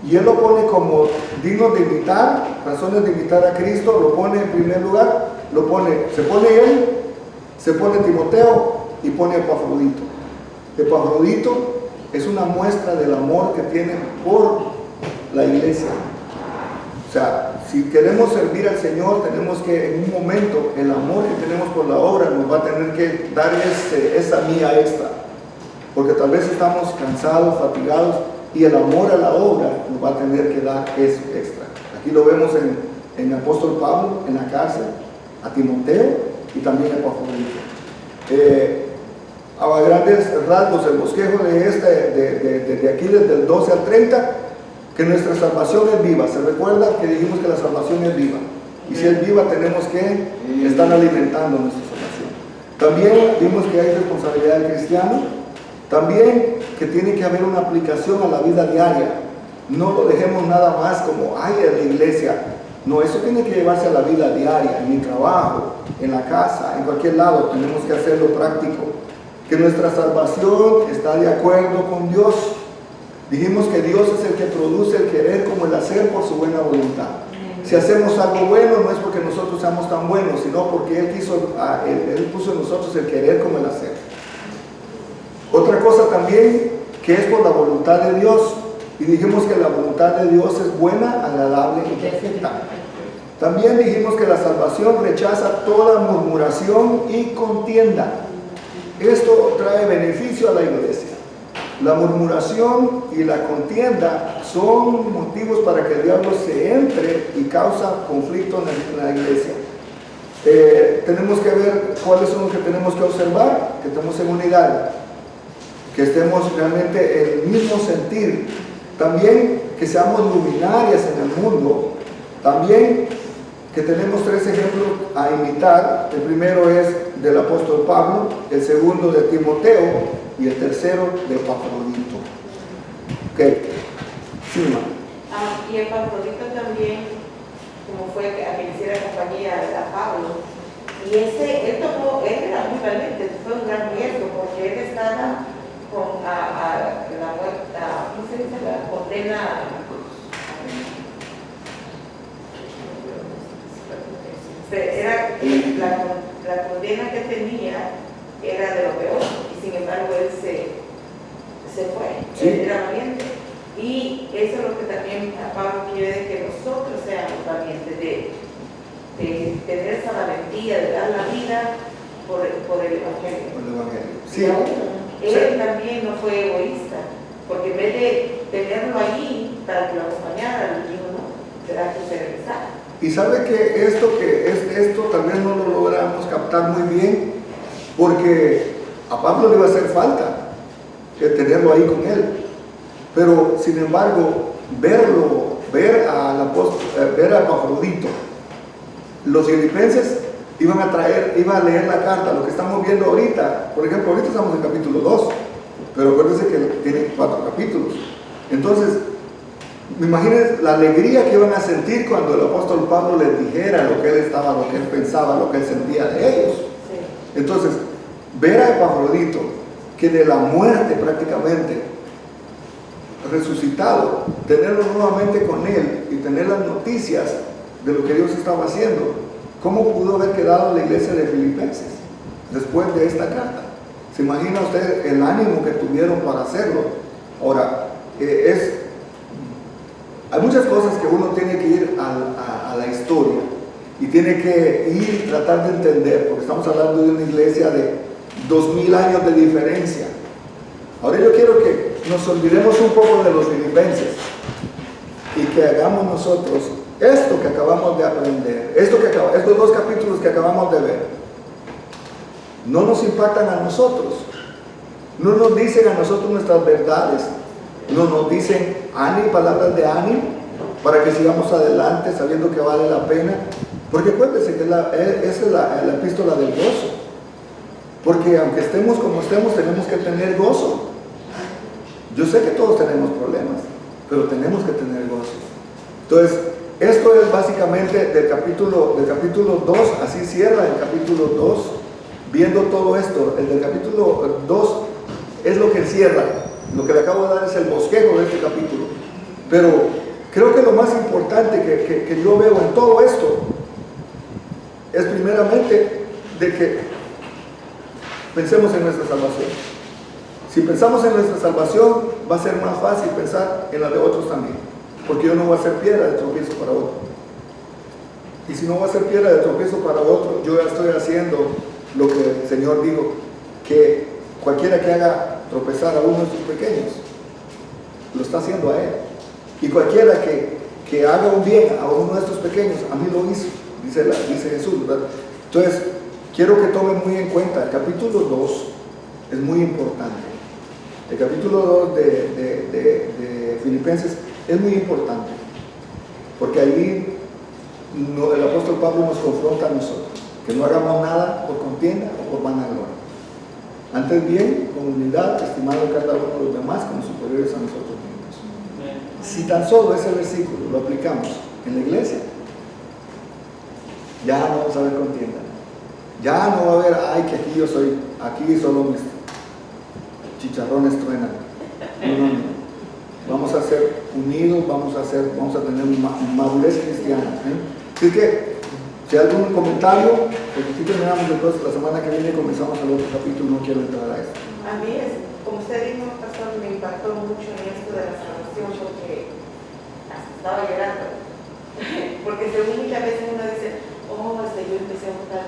Y él lo pone como digno de imitar, razones de imitar a Cristo. Lo pone en primer lugar, se pone él, se pone Timoteo y pone Epafrodito. Epafrodito es una muestra del amor que tiene por la iglesia. O sea, si queremos servir al Señor, tenemos que en un momento, el amor que tenemos por la obra nos va a tener que dar esa mía extra, porque tal vez estamos cansados, fatigados, y el amor a la obra nos va a tener que dar eso extra. Aquí lo vemos en el apóstol Pablo, en la cárcel, a Timoteo y también a Epafrodito. A grandes rasgos, el bosquejo de aquí desde el 12 al 30, que nuestra salvación es viva. ¿Se recuerda que dijimos que la salvación es viva? Y si es viva, tenemos que estar alimentando nuestra salvación. También vimos que hay responsabilidad del cristiano. También que tiene que haber una aplicación a la vida diaria. No lo dejemos nada más como, ay, en la iglesia. No, eso tiene que llevarse a la vida diaria, en mi trabajo, en la casa, en cualquier lado. Tenemos que hacerlo práctico. Que nuestra salvación está de acuerdo con Dios. Dijimos que Dios es el que produce el querer como el hacer por su buena voluntad. Si hacemos algo bueno, no es porque nosotros seamos tan buenos, sino porque Él puso en nosotros el querer como el hacer. Otra cosa también, que es por la voluntad de Dios. Y dijimos que la voluntad de Dios es buena, agradable y perfecta. También dijimos que la salvación rechaza toda murmuración y contienda. Esto trae beneficio a la iglesia. La murmuración y la contienda son motivos para que el diablo se entre y causa conflicto en la iglesia. Tenemos que ver cuáles son los que tenemos que observar, que estemos en unidad, que estemos realmente en el mismo sentir. También que seamos luminarias en el mundo. También que tenemos 3 ejemplos a imitar. El primero es del apóstol Pablo, el segundo de Timoteo y el tercero de Epafrodito. Ok, sí, y Epafrodito también, como fue a que hiciera compañía a Pablo, y él era muy valiente, fue un gran riesgo, porque él estaba con la muerte, ¿cómo se dice? La condena. La condena que tenía era de lo peor, y sin embargo él se fue, sí. Él era valiente. Y eso es lo que también Pablo quiere, que nosotros seamos valientes, de tener esa valentía, de dar la vida por el Evangelio. Por el Evangelio. Sí. Y aún, él también no fue egoísta, porque en vez de tenerlo allí para que lo acompañara, le dijo, no, será que se regresara. Y sabe que esto tal vez no lo logramos captar muy bien, porque a Pablo le iba a hacer falta tenerlo ahí con él. Pero sin embargo, ver a Epafrodito, los filipenses iban a leer la carta, lo que estamos viendo ahorita. Por ejemplo, ahorita estamos en capítulo 2, pero acuérdense que tiene 4 capítulos. Entonces, me imagino la alegría que iban a sentir cuando el apóstol Pablo les dijera lo que él pensaba, lo que él sentía de ellos. Sí. Entonces, ver a Epafrodito, que de la muerte prácticamente resucitado, tenerlo nuevamente con él y tener las noticias de lo que Dios estaba haciendo, ¿cómo pudo haber quedado la iglesia de Filipenses después de esta carta? ¿Se imagina usted el ánimo que tuvieron para hacerlo? Ahora, hay muchas cosas que uno tiene que ir a la historia y tiene que ir y tratar de entender, porque estamos hablando de una iglesia de 2000 años de diferencia. Ahora yo quiero que nos olvidemos un poco de los filipenses y que hagamos nosotros esto que acabamos de aprender, estos 2 capítulos que acabamos de ver. No nos impactan a nosotros, no nos dicen a nosotros nuestras verdades, no nos dicen palabras de ánimo para que sigamos adelante sabiendo que vale la pena, porque acuérdense que esa es la epístola del gozo, porque aunque estemos como estemos, tenemos que tener gozo. Yo sé que todos tenemos problemas, pero tenemos que tener gozo. Entonces, esto es básicamente del capítulo 2, así cierra el capítulo 2, viendo todo esto. El del capítulo 2 es lo que encierra. Lo que le acabo de dar es el bosquejo de este capítulo. Pero creo que lo más importante que yo veo en todo esto es primeramente de que pensemos en nuestra salvación. Si pensamos en nuestra salvación, va a ser más fácil pensar en la de otros también, porque yo no voy a ser piedra de tropiezo para otro. Y si no voy a ser piedra de tropiezo para otro, yo ya estoy haciendo lo que el Señor dijo, que cualquiera que haga tropezar a uno de sus pequeños, lo está haciendo a él. Y cualquiera que que haga un bien a uno de estos pequeños, a mí lo hizo, dice Jesús, ¿verdad? Entonces, quiero que tomen muy en cuenta, el capítulo 2 es muy importante. El capítulo 2 de Filipenses es muy importante, porque ahí el apóstol Pablo nos confronta a nosotros, que no hagamos nada por contienda o por vanagloria. Antes bien, con humildad, estimando cada uno de los demás como superiores a nosotros mismos. Si tan solo ese versículo lo aplicamos en la iglesia, ya no vamos a ver contienda. Ya no va a haber, ay, que aquí solo mis chicharrones truenan. No. Vamos a ser unidos, vamos a tener madurez cristiana. Así que, si hay algún comentario, porque si terminamos después, la semana que viene comenzamos el otro capítulo, no quiero entrar a esto. A mí, como usted dijo, pastor, me impactó mucho en esto de la salvación porque hasta estaba llorando. Porque según muchas veces uno dice, yo empecé a votar